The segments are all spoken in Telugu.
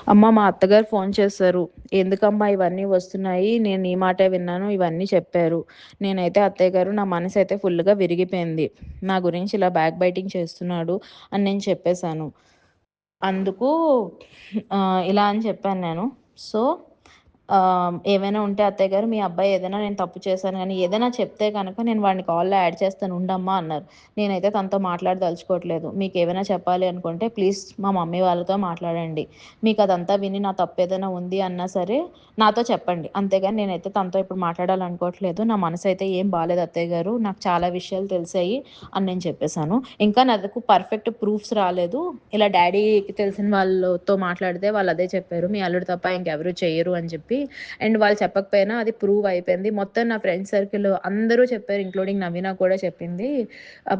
అమ్మ మా అత్తగారు ఫోన్ చేశారు. "ఎందుకమ్మా ఇవన్నీ వస్తున్నాయి? నేను నీ మాటే విన్నాను" ఇవన్నీ చెప్పారు. నేనైతే అత్తయ్య గారు నా మనసైతే ఫుల్‌గా విరిగిపోయింది. నా గురించి ఇలా బ్యాక్ బైటింగ్ చేస్తున్నాడు అని నేను చెప్పేసాను. అందుకు ఇలా అని చెప్పాను నేను. సో, ఏవైనా ఉంటే అత్తయ్య గారు మీ అబ్బాయి ఏదైనా నేను తప్పు చేశాను గానీ, ఏదైనా చెప్తే గనక నేను వాడిని కాల్‌లో యాడ్ చేస్తాను ఉండమ్మా అన్నారు. నేనైతే తనతో మాట్లాడదలుచుకోవట్లేదు. మీకేమైనా చెప్పాలి అనుకుంటే ప్లీజ్ మా మమ్మీ వాళ్ళతో మాట్లాడండి. మీకదంతా విని నా తప్పేదైనా ఉంది అన్నా సరే నాతో చెప్పండి. అంతేగాని నేనైతే తనతో ఇప్పుడు మాట్లాడాలనుకోవట్లేదు. నా మనసైతే ఏం బాలేదు అత్తయ్య గారు. నాకు చాలా విషయాలు తెలిసాయి అని నేను చెప్పేసాను. ఇంకా నా దగ్గరకు పర్ఫెక్ట్ ప్రూఫ్స్ రాలేదు. ఇలా డ్యాడీకి తెలిసిన వాళ్ళతో మాట్లాడితే వాళ్ళదే చెప్పారు. మీ అల్లుడు తప్ప ఇంకెవరు చెయ్యరు అని చెప్పి. అండ్ వాళ్ళు చెప్పకపోయినా అది ప్రూవ్ అయిపోయింది. మొత్తం నా ఫ్రెండ్స్ సర్కిల్ అందరూ చెప్పారు. ఇంక్లూడింగ్ నవీన కూడా చెప్పింది.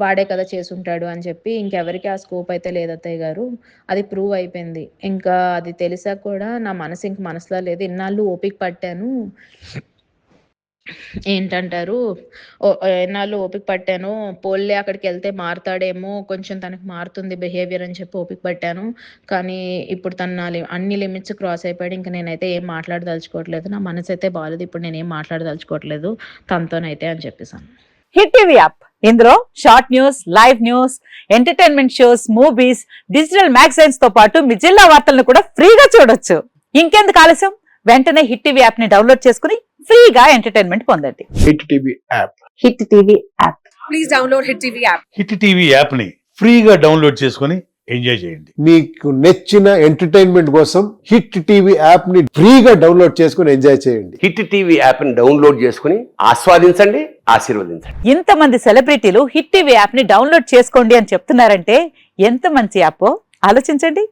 వాడే కదా చేసుంటాడు అని చెప్పి. ఇంకెవరికీ ఆ స్కోప్ అయితే లేదు అత్తయ్య గారు. అది ప్రూవ్ అయిపోయింది. ఇంకా అది తెలిసాక కూడా నా మనసు ఇంక మనసులో లేదు. ఇన్నాళ్ళు ఓపిక పట్టాను. ఏంటంటారు? ఎన్నాళ్ళు ఓపిక పట్టాను. పోన్లే అక్కడికెళ్తే మారతాడేమో, కొంచెం తనకి మారుతుంది బిహేవియర్ అని చెప్పి ఓపిక పట్టాను. కానీ ఇప్పుడు తను నా అన్ని లిమిట్స్ క్రాస్ అయిపోయాడు. ఇంక నేనైతే ఏం మాట్లాడదలుచుకోవట్లేదు. నా మనసైతే బాలేదు. ఇప్పుడు నేనేం మాట్లాడదలుచుకోవట్లేదు తనతోనైతే అని చెప్పేసాను. హిట్ టీవీ యాప్ ఇందులో short news, live news, entertainment shows, movies, digital magazines తో పాటు మీ జిల్లా వార్తలను కూడా ఫ్రీగా చూడొచ్చు. ఇంకెందుకు ఆలస్యం? వెంటనే హిట్ టీవీ యాప్ ని డౌన్లోడ్ చేసుకుని ఫ్రీగా ఎంటర్టైన్మెంట్ పొందండి. Hit TV app. Hit TV app. Please download hit TV app. Hit TV యాప్ని ఫ్రీగా డౌన్లోడ్ చేసుకొని ఎంజాయ్ చేయండి. మీకు నచ్చిన ఎంటర్టైన్మెంట్ కోసం హిట్ టీవీ యాప్ ని ఫ్రీగా డౌన్లోడ్ చేసుకుని ఎంజాయ్ చేయండి. హిట్ టీవీ యాప్ ని డౌన్లోడ్ చేసుకుని ఆస్వాదించండి, ఆశీర్వదించండి. ఇంతమంది సెలబ్రిటీలు హిట్ టీవీ యాప్ ని డౌన్లోడ్ చేసుకోండి అని చెప్తున్నారంటే ఎంత మంచి యాప్ ఆలోచించండి.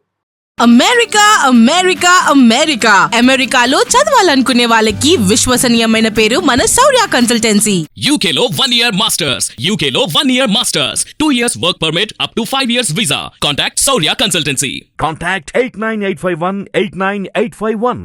అమెరికా అమెరికా అమెరికా అమెరికాలో చదవాలనుకునే వాళ్ళకి విశ్వసనీయమైన పేరు మన శౌర్య కన్సల్టెన్సీ. UK లో 1 year masters. UK లో 1 year masters. 2 years work permit up to 5 years visa. Contact Saurya Consultancy. Contact 89851 89851.